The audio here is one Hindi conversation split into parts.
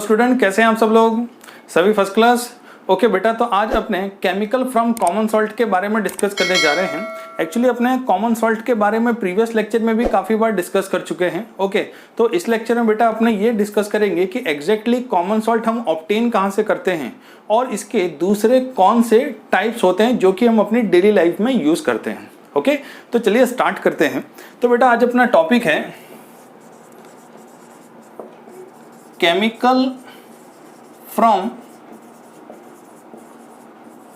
स्टूडेंट, कैसे हैं आप सब लोग? सभी फर्स्ट क्लास? ओके बेटा, तो आज अपने केमिकल फ्रॉम कॉमन सॉल्ट के बारे में डिस्कस करने जा रहे हैं। एक्चुअली अपने कॉमन सॉल्ट के बारे में प्रीवियस लेक्चर में भी काफ़ी बार डिस्कस कर चुके हैं। ओके, तो इस लेक्चर में बेटा अपने ये डिस्कस करेंगे कि एग्जैक्टली कॉमन सॉल्ट हम ऑब्टेन कहाँ से करते हैं और इसके दूसरे कौन से टाइप्स होते हैं जो कि हम अपनी डेली लाइफ में यूज़ करते हैं। ओके, तो चलिए स्टार्ट करते हैं। तो बेटा आज अपना टॉपिक है केमिकल फ्रॉम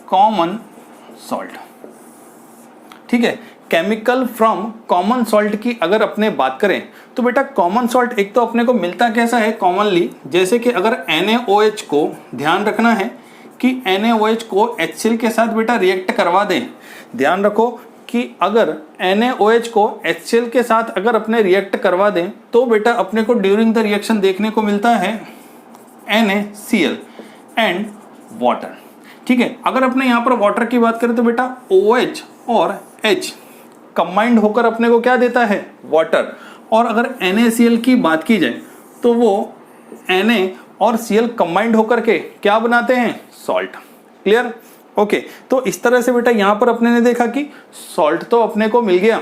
कॉमन सॉल्ट। ठीक है, केमिकल फ्रॉम कॉमन सॉल्ट की अगर अपने बात करें तो बेटा कॉमन सॉल्ट एक तो अपने को मिलता कैसा है कॉमनली, जैसे कि अगर NaOH को ध्यान रखना है कि NaOH को HCl के साथ बेटा रिएक्ट करवा दें। ध्यान रखो कि अगर NaOH को HCl के साथ अगर अपने रिएक्ट करवा दें तो बेटा अपने को ड्यूरिंग द रिएक्शन देखने को मिलता है NaCl एंड वाटर। ठीक है, अगर अपने यहाँ पर वाटर की बात करें तो बेटा OH और H कंबाइंड होकर अपने को क्या देता है? वाटर। और अगर NaCl की बात की जाए तो वो Na और Cl कंबाइंड होकर के क्या बनाते हैं? सॉल्ट। क्लियर? ओके, तो इस तरह से बेटा यहाँ पर अपने ने देखा कि सॉल्ट तो अपने को मिल गया।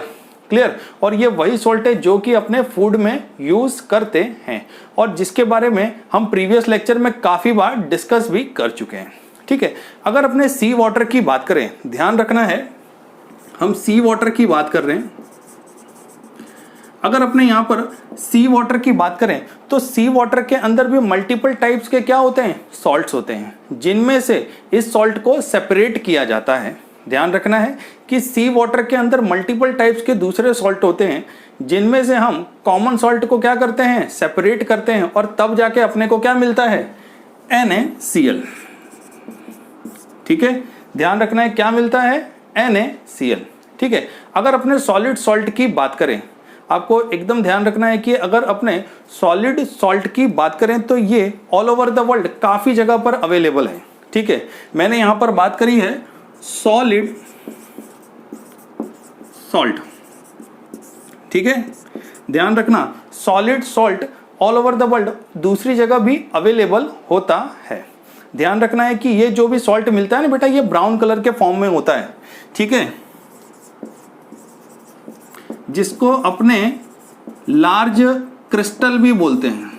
क्लियर? और ये वही सॉल्ट है जो कि अपने फूड में यूज करते हैं और जिसके बारे में हम प्रीवियस लेक्चर में काफी बार डिस्कस भी कर चुके हैं। ठीक है, अगर अपने सी वाटर की बात करें, ध्यान रखना है हम सी वाटर की बात कर रहे हैं। अगर अपने यहाँ पर सी वाटर की बात करें तो सी वाटर के अंदर भी मल्टीपल टाइप्स के क्या होते हैं? सॉल्ट्स होते हैं, जिनमें से इस सॉल्ट को सेपरेट किया जाता है। ध्यान रखना है कि सी वाटर के अंदर मल्टीपल टाइप्स के दूसरे सॉल्ट होते हैं, जिनमें से हम कॉमन सॉल्ट को क्या करते हैं? सेपरेट करते हैं और तब जाके अपने को क्या मिलता है? NaCl। ठीक है, ध्यान रखना है क्या मिलता है? NaCl। ठीक है, अगर अपने सॉलिड सॉल्ट की बात करें, आपको एकदम ध्यान रखना है कि अगर अपने सॉलिड सॉल्ट की बात करें तो ये ऑल ओवर द वर्ल्ड काफी जगह पर अवेलेबल है। ठीक है, मैंने यहां पर बात करी है सॉलिड सॉल्ट। ठीक है, ध्यान रखना solid salt all over the world दूसरी जगह भी अवेलेबल होता है। ध्यान रखना है कि ये जो भी सॉल्ट मिलता है ना बेटा, ये ब्राउन कलर के फॉर्म में होता है। ठीक है, जिसको अपने लार्ज क्रिस्टल भी बोलते हैं।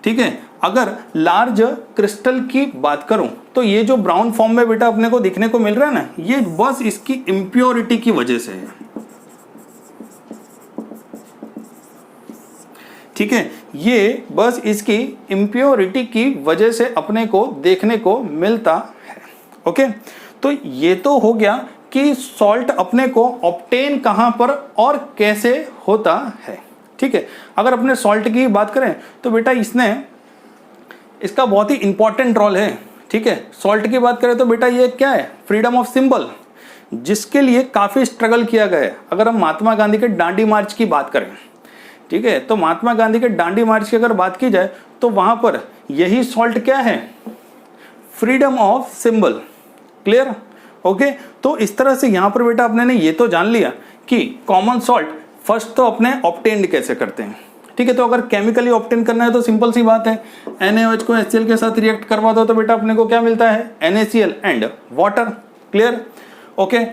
ठीक है, अगर लार्ज क्रिस्टल की बात करूं तो ये जो ब्राउन फॉर्म में बेटा अपने को दिखने को मिल रहा है ना, ये बस इसकी इम्प्योरिटी की वजह से है। ठीक है, ये बस इसकी इम्प्योरिटी की वजह से अपने को देखने को मिलता है। ओके, तो ये तो हो गया कि सॉल्ट अपने को ऑब्टेन कहां पर और कैसे होता है। ठीक है, अगर अपने सॉल्ट की बात करें तो बेटा इसका बहुत ही इंपॉर्टेंट रोल है। ठीक है, सॉल्ट की बात करें तो बेटा ये क्या है? फ्रीडम ऑफ सिंबल, जिसके लिए काफी स्ट्रगल किया गया है। अगर हम महात्मा गांधी के दांडी मार्च की बात करें, ठीक है, तो महात्मा गांधी के दांडी मार्च की अगर बात की जाए तो वहां पर यही सॉल्ट क्या है? Freedom of symbol. Clear? Okay, तो इस तरह से यहां पर बेटा अपने ने ये तो जान लिया कि कॉमन सॉल्ट फर्स्ट तो अपने ऑब्टेन्ड कैसे करते हैं। ठीक है, तो अगर केमिकली ऑब्टेन करना है तो सिंपल सी बात है, NaOH को HCl के साथ रिएक्ट करवा दो तो बेटा अपने को क्या मिलता है? NaCl and water. Clear? Okay,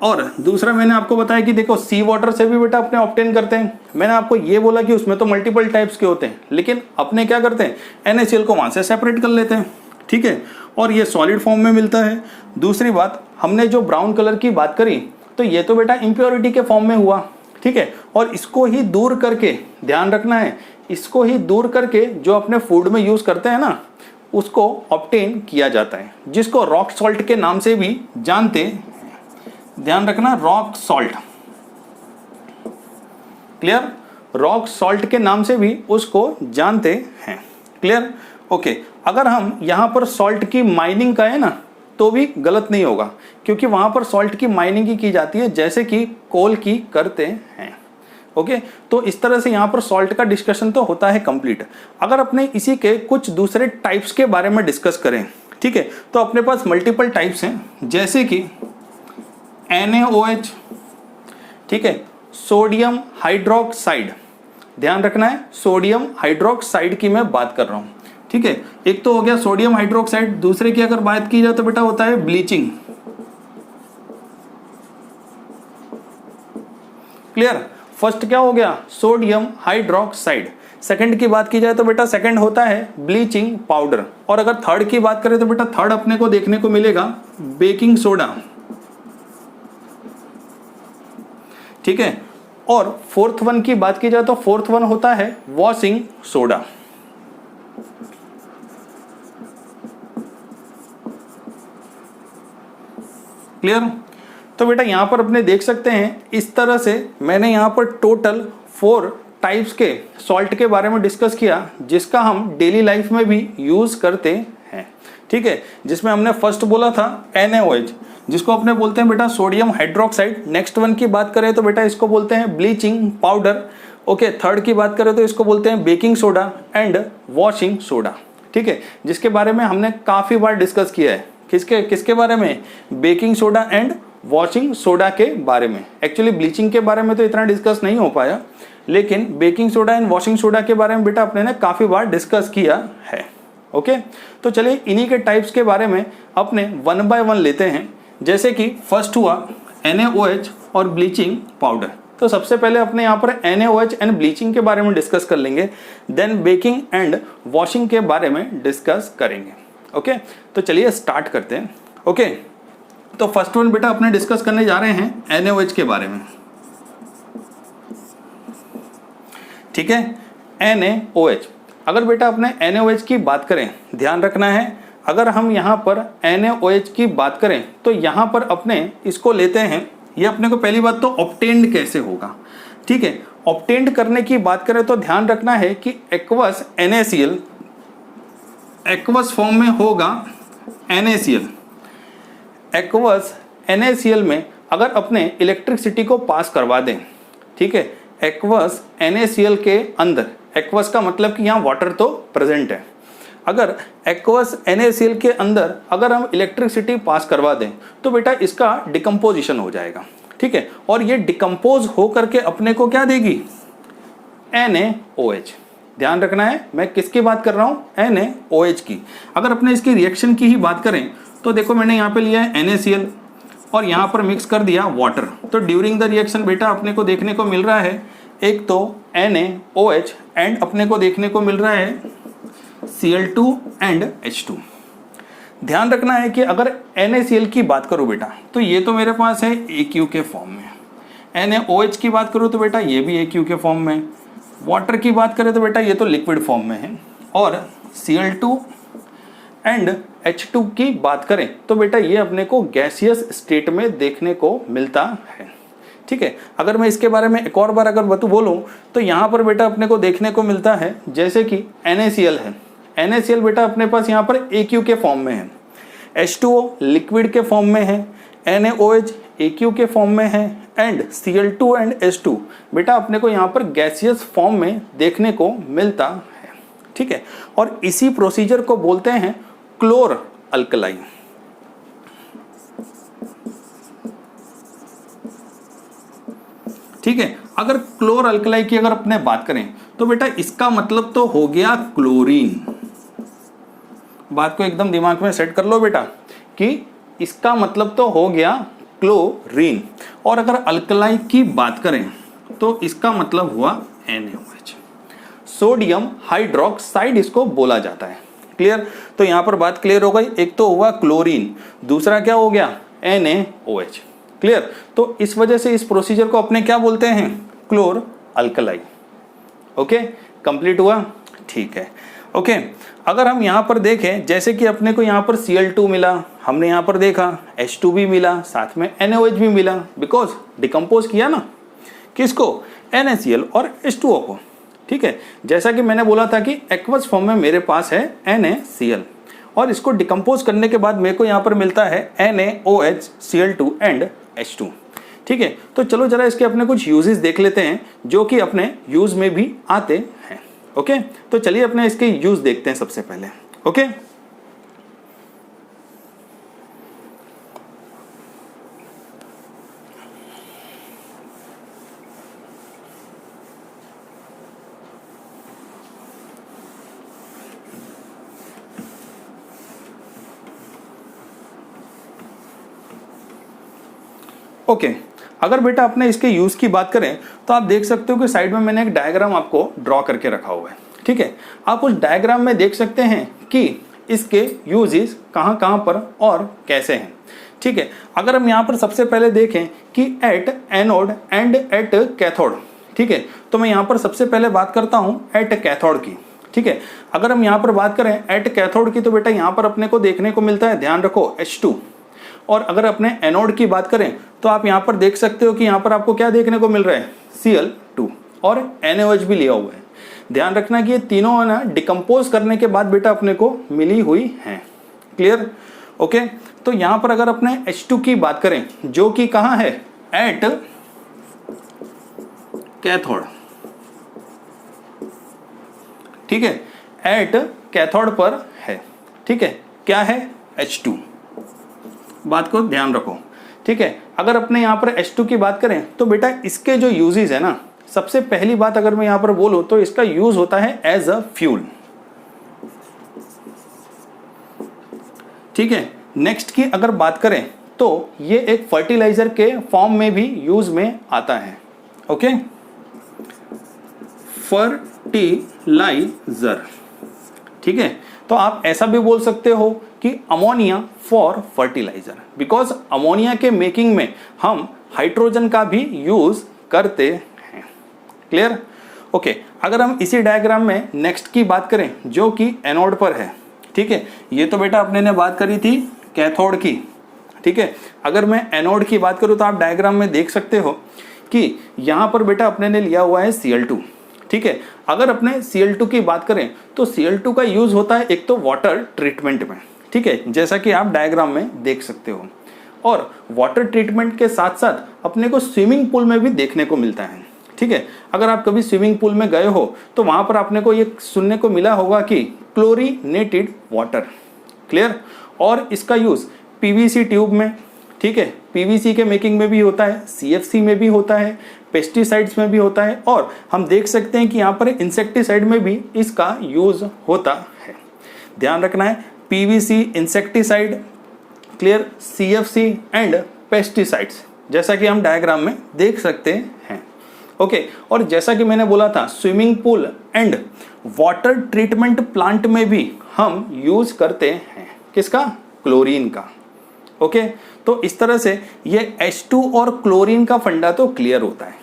और दूसरा मैंने आपको बताया कि देखो सी वाटर से भी बेटा अपने ऑब्टेन करते हैं। मैंने आपको ये बोला कि उसमें तो मल्टीपल टाइप्स के होते हैं, लेकिन अपने क्या करते हैं? NaCl को वहां से सेपरेट कर लेते हैं। ठीक है, और ये सॉलिड फॉर्म में मिलता है। दूसरी बात, हमने जो ब्राउन कलर की बात करी तो ये तो बेटा इम्प्योरिटी के फॉर्म में हुआ। ठीक है, और इसको ही दूर करके, ध्यान रखना है, इसको ही दूर करके जो अपने फूड में यूज करते हैं ना, उसको ऑब्टेन किया जाता है, जिसको रॉक सॉल्ट के नाम से भी जानते हैं। ध्यान रखना, rock salt. Clear? Rock salt के नाम से भी उसको जानते हैं। क्लियर? ओके, अगर हम यहां पर सॉल्ट की माइनिंग का है ना तो भी गलत नहीं होगा, क्योंकि वहां पर सॉल्ट की माइनिंग की जाती है जैसे कि कोल की करते हैं। ओके, तो इस तरह से यहां पर सॉल्ट का डिस्कशन तो होता है कंप्लीट। अगर अपने इसी के कुछ दूसरे टाइप्स के बारे में डिस्कस करें, ठीक है, तो अपने पास मल्टीपल टाइप्स हैं, जैसे कि NaOH, ठीक है, सोडियम हाइड्रोक्साइड, ध्यान रखना है सोडियम हाइड्रोक्साइड की मैं बात कर रहा हूं, ठीक है। एक तो हो गया सोडियम हाइड्रोक्साइड, दूसरे की अगर बात की जाए तो बेटा होता है ब्लीचिंग। क्लियर? फर्स्ट क्या हो गया? Sodium hydroxide. सेकंड की बात की जाए तो बेटा सेकंड होता है ब्लीचिंग पाउडर। और अगर थर्ड की बात करें तो बेटा थर्ड अपने को देखने को मिलेगा बेकिंग सोडा, ठीक है। और फोर्थ वन की बात की जाए तो फोर्थ वन होता है वॉशिंग सोडा। क्लियर? तो बेटा यहां पर अपने देख सकते हैं इस तरह से मैंने यहां पर टोटल 4 टाइप्स के सॉल्ट के बारे में डिस्कस किया जिसका हम डेली लाइफ में भी यूज करते हैं, ठीक है। जिसमें हमने फर्स्ट बोला था NaOH, जिसको अपने बोलते हैं बेटा सोडियम हाइड्रोक्साइड। नेक्स्ट वन की बात करें तो बेटा इसको बोलते हैं ब्लीचिंग पाउडर, ओके। थर्ड की बात करें तो इसको बोलते हैं baking soda and washing soda, ठीक है। जिसके बारे में हमने काफी बार डिस्कस किया है। किसके किसके बारे में? Baking soda and washing soda के बारे में। एक्चुअली ब्लीचिंग के बारे में तो इतना डिस्कस नहीं हो पाया, लेकिन baking soda and washing soda के बारे में बेटा अपने ने काफी बार डिस्कस किया है, ओके। तो चलिए इन्हीं के टाइप्स के बारे में अपने वन बाय वन लेते हैं। जैसे कि फर्स्ट हुआ NaOH और ब्लीचिंग पाउडर। तो सबसे पहले अपने यहाँ पर NaOH एंड ब्लीचिंग के बारे में डिस्कस कर लेंगे, देन बेकिंग एंड वॉशिंग के बारे में डिस्कस करेंगे, ओके। तो चलिए स्टार्ट करते हैं, ओके। तो फर्स्ट वन बेटा अपने डिस्कस करने जा रहे हैं NaOH के बारे में, ठीक है। NaOH, अगर बेटा अपने NaOH की बात करें, ध्यान रखना है अगर हम यहाँ पर NaOH की बात करें तो यहाँ पर अपने इसको लेते हैं। ये अपने को पहली बात तो ऑब्टेन्ड कैसे होगा, ठीक है। ऑब्टेन्ड करने की बात करें तो ध्यान रखना है कि एक्वस NaCl, एक्वस फॉर्म में होगा NaCl। एक्वस NaCl में अगर अपने इलेक्ट्रिसिटी को पास करवा दें, ठीक है, एक्वस NaCl के अंदर, एक्वस का मतलब कि यहाँ वाटर तो प्रेजेंट है, अगर एक्वस NaCl के अंदर अगर हम इलेक्ट्रिसिटी पास करवा दें तो बेटा इसका डिकम्पोजिशन हो जाएगा, ठीक है। और ये डिकम्पोज हो करके अपने को क्या देगी? NaOH। ध्यान रखना है मैं किसकी बात कर रहा हूँ? NaOH की। अगर अपने इसकी रिएक्शन की ही बात करें तो देखो मैंने यहाँ पे लिया है NaCl और यहाँ पर मिक्स कर दिया वाटर। तो ड्यूरिंग द रिएक्शन बेटा अपने को देखने को मिल रहा है एक तो NaOH एंड अपने को देखने को मिल रहा है Cl2 एंड H2। ध्यान रखना है कि अगर NaCl की बात करूं बेटा तो ये तो मेरे पास है AQ के फॉर्म में, NaOH की बात करूं तो बेटा ये भी AQ के फॉर्म में, वाटर की बात करें तो बेटा ये तो लिक्विड फॉर्म में है, और Cl2 एंड H2 की बात करें तो बेटा ये अपने को गैसियस स्टेट में देखने को मिलता है, ठीक है। अगर मैं इसके बारे में एक और बार अगर बोलूं तो यहाँ पर बेटा अपने को देखने को मिलता है जैसे कि NaCl है, NaCl बेटा अपने पास यहाँ पर AQ के फॉर्म में है, H2O लिक्विड के फॉर्म में है, NaOH AQ के फॉर्म में है एंड Cl2 एंड H2 बेटा अपने को यहाँ पर गैसियस फॉर्म में देखने को मिलता है, ठीक है। और इसी प्रोसीजर को बोलते हैं क्लोर अल्कलाई, ठीक है। अगर क्लोर अल्कलाई की अगर अपने बात करें तो बेटा इसका मतलब तो हो गया क्लोरीन। बात को एकदम दिमाग में सेट कर लो बेटा कि इसका मतलब तो हो गया क्लोरीन। और अगर अल्कलाई की बात करें तो इसका मतलब हुआ NaOH, सोडियम हाइड्रोक्साइड इसको बोला जाता है। क्लियर? तो यहां पर बात क्लियर हो गई, एक तो हुआ क्लोरीन, दूसरा क्या हो गया? NaOH। क्लियर? तो इस वजह से इस प्रोसीजर को अपने क्या बोलते हैं? क्लोर अल्कलाई। ओके, कंप्लीट हुआ? ठीक है। ओके, अगर हम यहाँ पर देखें जैसे कि अपने को यहाँ पर Cl2 मिला, हमने यहाँ पर देखा H2 भी मिला, साथ में NaOH भी मिला, बिकॉज डिकम्पोज किया ना किसको? NaCl और H2O को। ठीक है, जैसा कि मैंने बोला था कि एक्वस फॉर्म में मेरे पास है NaCl और इसको डिकम्पोज करने के बाद मेरे को यहाँ पर मिलता है NaOH, Cl2 एंड H2। ठीक है, तो चलो जरा इसके अपने कुछ यूजेस देख लेते हैं जो कि अपने यूज में भी आते हैं। ओके, तो चलिए अपने इसके यूज देखते हैं सबसे पहले। ओके, ओके, अगर बेटा अपने इसके यूज की बात करें तो आप देख सकते हो कि साइड में मैंने एक डायग्राम आपको ड्रॉ करके रखा हुआ है। ठीक है, आप उस डायग्राम में देख सकते हैं कि इसके यूजेस कहाँ कहाँ पर और कैसे हैं। ठीक है, अगर हम यहाँ पर सबसे पहले देखें कि at anode and at cathode, ठीक है, तो मैं यहाँ पर सबसे पहले बात करता हूँ एट कैथोड की। ठीक है, अगर हम यहाँ पर बात करें एट कैथोड की तो बेटा यहाँ पर अपने को देखने को मिलता है, ध्यान रखो, H2। और अगर अपने एनोड की बात करें तो आप यहाँ पर देख सकते हो कि यहाँ पर आपको क्या देखने को मिल रहा है, Cl2 और NaOH भी लिया हुआ है। ध्यान रखना कि ये तीनों है ना डिकम्पोज करने के बाद बेटा अपने को मिली हुई हैं। क्लियर? ओके, तो यहाँ पर अगर अपने H2 की बात करें जो कि कहाँ है, एट कैथोड। ठीक है, एट कैथोड पर है। ठीक है, क्या है, H2। बात को ध्यान रखो। ठीक है, अगर अपने यहाँ पर H2 की बात करें तो बेटा इसके जो यूजेस है ना, सबसे पहली बात अगर मैं यहाँ पर बोलूं तो इसका यूज होता है एज अ फ्यूल। ठीक है, नेक्स्ट की अगर बात करें तो ये एक फर्टिलाइजर के फॉर्म में भी यूज में आता है। Okay, fertilizer. ठीक है, तो आप ऐसा भी बोल सकते हो कि ammonia for fertilizer, because ammonia के मेकिंग में हम हाइड्रोजन का भी यूज करते हैं। क्लियर? ओके, अगर हम इसी डायग्राम में नेक्स्ट की बात करें जो कि एनोड पर है। ठीक है, ये तो बेटा अपने ने बात करी थी कैथोड की। ठीक है, अगर मैं एनोड की बात करूं तो आप डायग्राम में देख सकते हो कि यहां पर बेटा अपने ने लिया हुआ है Cl2। ठीक है, अगर अपने Cl2 की बात करें तो Cl2 का यूज होता है एक तो वाटर ट्रीटमेंट में। ठीक है, जैसा कि आप डायग्राम में देख सकते हो, और वाटर ट्रीटमेंट के साथ साथ अपने को स्विमिंग पूल में भी देखने को मिलता है। ठीक है, अगर आप कभी स्विमिंग पूल में गए हो तो वहां पर आपने को ये सुनने को मिला होगा कि क्लोरीनेटेड वाटर। क्लियर? और इसका यूज पीवीसी ट्यूब में, ठीक है, पीवीसी के मेकिंग में भी होता है, सीएफसी में भी होता है, पेस्टिसाइड्स में भी होता है, और हम देख सकते हैं कि यहाँ पर इंसेक्टिसाइड में भी इसका यूज होता है। ध्यान रखना है, PVC, insecticide, clear, CFC and pesticides, जैसा कि हम डायग्राम में देख सकते हैं। ओके, और जैसा कि मैंने बोला था swimming pool and water treatment plant में भी हम यूज करते हैं किसका, क्लोरीन का। ओके, तो इस तरह से ये H2 और क्लोरीन का फंडा तो क्लियर होता है।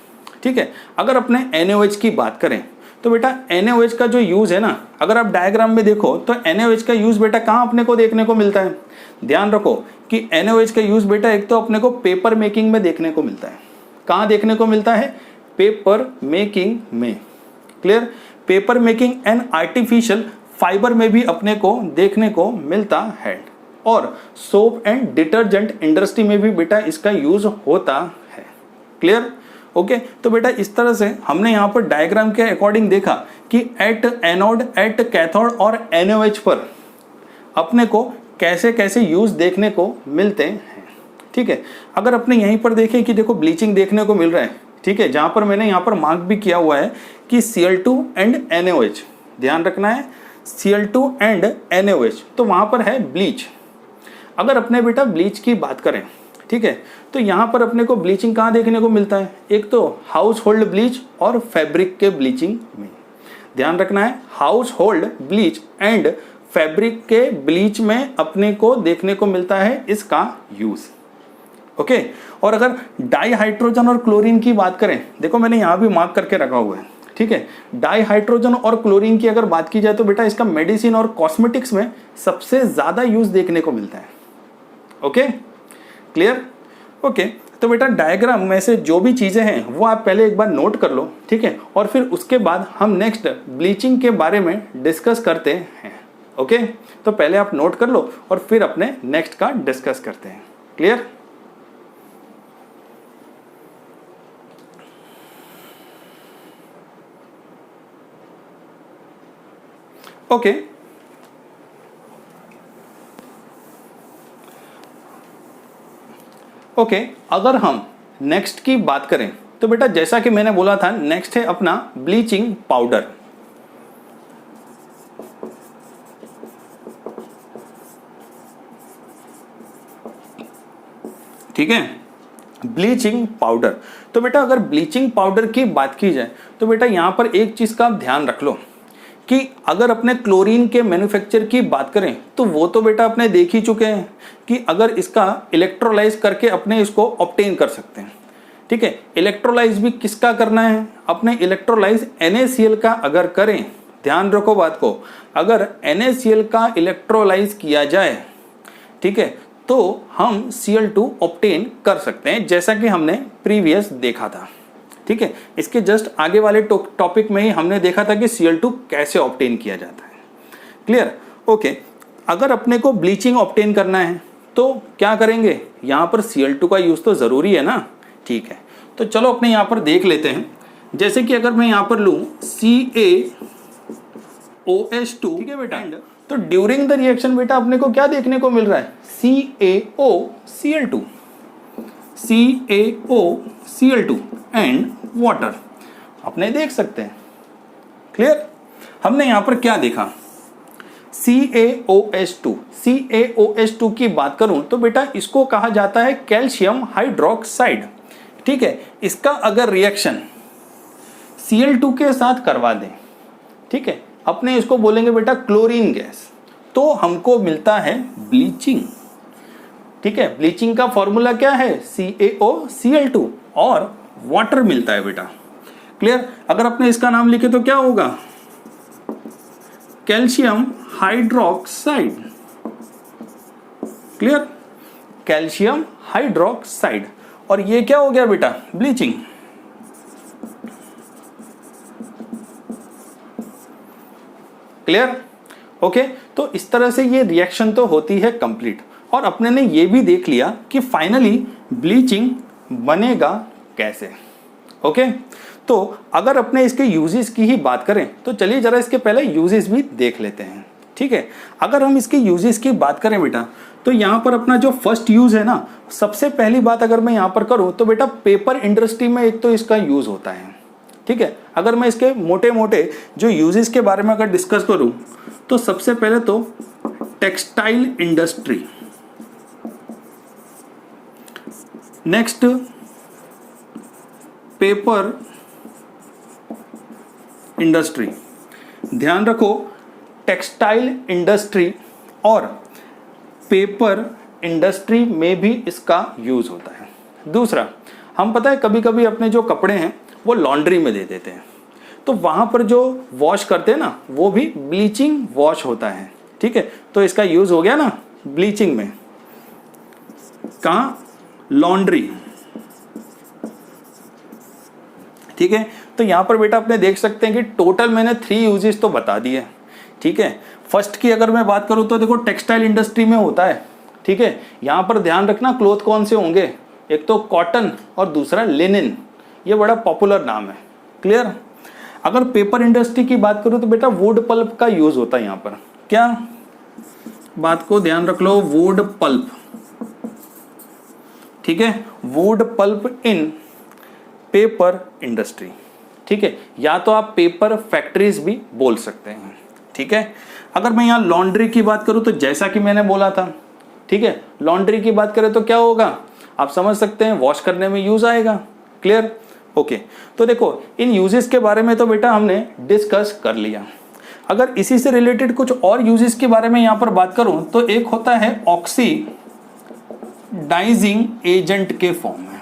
ठीक है, अगर अपने NaOH की बात करें तो बेटा NaOH का जो यूज है ना, अगर आप डायग्राम में देखो तो NaOH का यूज बेटा कहाँ अपने को देखने को मिलता है। ध्यान रखो कि NaOH का यूज बेटा एक तो अपने को पेपर मेकिंग में देखने को मिलता है। कहाँ देखने को मिलता है, पेपर मेकिंग में। Clear? Paper making and artificial fibre में भी अपने को देखने को मिलता है, और सोप एंड डिटर्जेंट इंडस्ट्री में भी बेटा इसका यूज होता है। क्लियर? ओके, तो बेटा इस तरह से हमने यहाँ पर डायग्राम के अकॉर्डिंग देखा कि एट एनोड, एट कैथोड और NaOH पर अपने को कैसे कैसे यूज देखने को मिलते हैं। ठीक है, अगर अपने यहीं पर देखें कि देखो ब्लीचिंग देखने को मिल रहा है। ठीक है, जहां पर मैंने यहाँ पर मार्क भी किया हुआ है कि Cl2 एंड NaOH, ध्यान रखना है, Cl2 एंड NaOH, तो वहां पर है ब्लीच। अगर अपने बेटा ब्लीच की बात करें, ठीक है, तो यहाँ पर अपने को ब्लीचिंग कहाँ देखने को मिलता है, एक तो हाउस होल्ड ब्लीच और फैब्रिक के ब्लीचिंग में। ध्यान रखना है, house hold bleach and fabric के ब्लीच में अपने को देखने को मिलता है इसका यूज। ओके, और अगर डाई हाइड्रोजन और क्लोरीन की बात करें, देखो मैंने यहाँ भी मार्क करके रखा हुआ है। ठीक है, डाई हाइड्रोजन और क्लोरीन की अगर बात की जाए तो बेटा इसका मेडिसिन और कॉस्मेटिक्स में सबसे ज्यादा यूज देखने को मिलता है। Okay, clear? ओके, तो बेटा डायग्राम में से जो भी चीजें हैं वो आप पहले एक बार नोट कर लो। ठीक है, और फिर उसके बाद हम नेक्स्ट ब्लीचिंग के बारे में डिस्कस करते हैं। ओके, तो पहले आप नोट कर लो और फिर अपने नेक्स्ट का डिस्कस करते हैं। क्लियर? ओके, ओके, अगर हम नेक्स्ट की बात करें तो बेटा जैसा कि मैंने बोला था नेक्स्ट है अपना ब्लीचिंग पाउडर। ठीक है, ब्लीचिंग पाउडर। तो बेटा अगर ब्लीचिंग पाउडर की बात की जाए तो बेटा यहाँ पर एक चीज़ का आप ध्यान रख लो कि अगर अपने क्लोरीन के मैन्युफैक्चर की बात करें तो वो तो बेटा अपने देख ही चुके हैं कि अगर इसका इलेक्ट्रोलाइज करके अपने इसको ऑब्टेन कर सकते हैं। ठीक है, इलेक्ट्रोलाइज भी किसका करना है, अपने इलेक्ट्रोलाइज NaCl का अगर करें, ध्यान रखो बात को, अगर NaCl का इलेक्ट्रोलाइज किया जाए, ठीक है, तो हम Cl2 ऑब्टेन कर सकते हैं, जैसा कि हमने प्रीवियस देखा था। ठीक है, इसके जस्ट आगे वाले टॉपिक में ही हमने देखा था कि Cl2 कैसे ऑब्टेन किया जाता है। क्लियर? ओके, अगर अपने को ब्लीचिंग ऑब्टेन करना है तो क्या करेंगे, यहाँ पर Cl2 का यूज तो जरूरी है ना। ठीक है, तो चलो अपने यहाँ पर देख लेते हैं। जैसे कि अगर मैं यहाँ पर लूँ CaOH2, ठीक है बेटा, तो ड्यूरिंग द रिएक्शन बेटा अपने को क्या देखने को मिल रहा है, CaOCl2 एंड वाटर अपने देख सकते हैं। क्लियर? हमने यहां पर क्या देखा, CaOH2 की बात करूं तो बेटा इसको कहा जाता है कैल्शियम हाइड्रोक्साइड। ठीक है, इसका अगर रिएक्शन Cl2 के साथ करवा दें, ठीक है, अपने इसको बोलेंगे बेटा क्लोरीन गैस, तो हमको मिलता है ब्लीचिंग। ठीक है, ब्लीचिंग का फॉर्मूला क्या है, CaOCl2 और वाटर मिलता है बेटा। क्लियर? अगर अपने इसका नाम लिखे तो क्या होगा, calcium hydroxide. Clear? Calcium hydroxide, और ये क्या हो गया बेटा, ब्लीचिंग। क्लियर? ओके, तो इस तरह से ये रिएक्शन तो होती है कंप्लीट, और अपने ने ये भी देख लिया कि फाइनली ब्लीचिंग बनेगा कैसे। ओके, तो अगर अपने इसके यूजेस की ही बात करें तो चलिए जरा इसके पहले यूजेस भी देख लेते हैं। ठीक है, अगर हम इसके यूजेस की बात करें बेटा तो यहाँ पर अपना जो फर्स्ट यूज है ना, सबसे पहली बात अगर मैं यहाँ पर करूँ तो बेटा पेपर इंडस्ट्री में एक तो इसका यूज होता है। ठीक है, अगर मैं इसके मोटे मोटे जो यूजेस के बारे में अगर डिस्कस करूँ तो सबसे पहले तो textile industry, next paper industry. ध्यान रखो, टेक्सटाइल इंडस्ट्री और पेपर इंडस्ट्री में भी इसका यूज होता है। दूसरा, हम पता है कभी कभी अपने जो कपड़े हैं वो लॉन्ड्री में दे देते हैं, तो वहां पर जो वॉश करते हैं ना वो भी ब्लीचिंग वॉश होता है। ठीक है, तो इसका यूज हो गया ना ब्लीचिंग में, कहाँ, लॉन्ड्री। ठीक है, तो यहां पर बेटा अपने देख सकते हैं कि टोटल मैंने 3 यूजेस तो बता दिए। ठीक है, फर्स्ट की अगर मैं बात करूं तो देखो टेक्सटाइल इंडस्ट्री में होता है। ठीक है, यहां पर ध्यान रखना क्लोथ कौन से होंगे, एक तो कॉटन और दूसरा लिनन, ये बड़ा पॉपुलर नाम है। क्लियर? अगर पेपर इंडस्ट्री की बात करूं तो बेटा वुड पल्प का यूज होता है यहां पर। क्या बात को ध्यान रख लो, वुड पल्प। ठीक है, वुड पल्प इन पेपर इंडस्ट्री। ठीक है, या तो आप पेपर फैक्ट्रीज भी बोल सकते हैं। ठीक है, अगर मैं यहां लॉन्ड्री की बात करूं तो जैसा कि मैंने बोला था, ठीक है, लॉन्ड्री की बात करें तो क्या होगा, आप समझ सकते हैं, वॉश करने में यूज आएगा। क्लियर? ओके, तो देखो इन यूजेस के बारे में तो बेटा हमने डिस्कस कर लिया। अगर इसी से रिलेटेड कुछ और यूजेस के बारे में यहां पर बात करूं तो एक होता है ऑक्सीडाइजिंग एजेंट के फॉर्म में।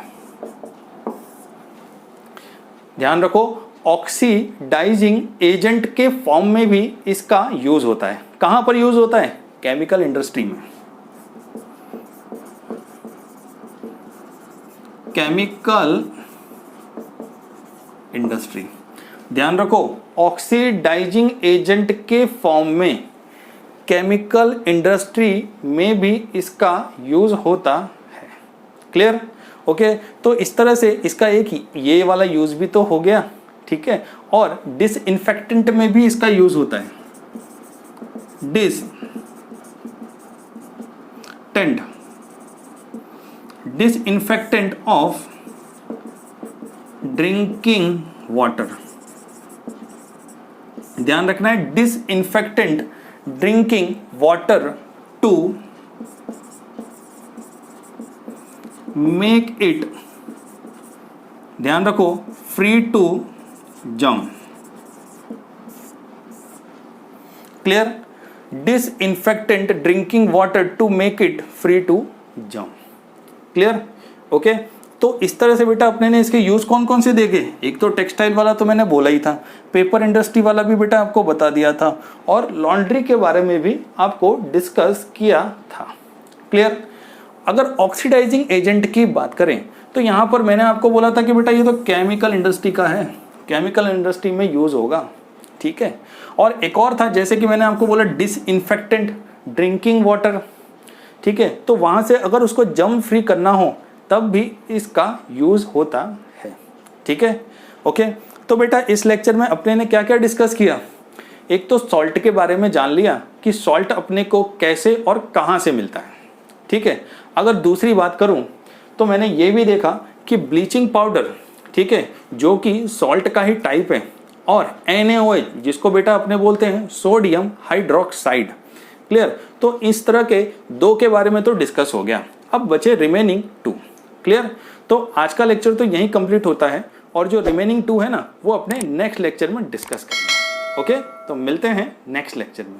ध्यान रखो, ऑक्सीडाइजिंग एजेंट के फॉर्म में भी इसका यूज होता है। कहां पर यूज होता है, केमिकल इंडस्ट्री में। केमिकल इंडस्ट्री, ध्यान रखो, ऑक्सीडाइजिंग एजेंट के फॉर्म में केमिकल इंडस्ट्री में भी इसका यूज होता है। क्लियर? ओके, तो इस तरह से इसका एक ये वाला यूज भी तो हो गया। ठीक है, और डिसइंफेक्टेंट में भी इसका यूज होता है। Disinfectant of drinking water. ध्यान रखना है, disinfectant drinking water to make it ध्यान रखो, free to jump. Clear? Disinfectant drinking water to make it free to jump. Clear? Okay, तो इस तरह से बेटा अपने ने इसके यूज कौन कौन से देखे। एक तो टेक्सटाइल वाला तो मैंने बोला ही था, पेपर इंडस्ट्री वाला भी बेटा आपको बता दिया था, और लॉन्ड्री के बारे में भी आपको डिस्कस किया था। क्लियर? अगर ऑक्सीडाइजिंग एजेंट की बात करें तो यहां पर मैंने आपको बोला था कि बेटा ये तो केमिकल इंडस्ट्री का है, केमिकल इंडस्ट्री में यूज होगा। ठीक है, और एक और था, जैसे कि मैंने आपको बोला डिसइंफेक्टेंट ड्रिंकिंग वाटर। ठीक है, तो वहां से अगर उसको जर्म फ्री करना हो तब भी इसका यूज होता है। ठीक है, ओके। तो बेटा इस लेक्चर में अपने ने क्या क्या डिस्कस किया। एक तो सॉल्ट के बारे में जान लिया कि सॉल्ट अपने को कैसे और कहां से मिलता है। ठीक है, अगर दूसरी बात करूं तो मैंने ये भी देखा कि ब्लीचिंग पाउडर, ठीक है, जो कि सॉल्ट का ही टाइप है, और NaOH जिसको बेटा अपने बोलते हैं सोडियम हाइड्रोक्साइड। क्लियर? तो इस तरह के दो के बारे में तो डिस्कस हो गया, अब बचे रिमेनिंग 2। क्लियर? तो आज का लेक्चर तो यहीं कंप्लीट होता है, और जो रिमेनिंग 2 है ना वो अपने नेक्स्ट लेक्चर में डिस्कस करेंगे। ओके, तो मिलते हैं नेक्स्ट लेक्चर में।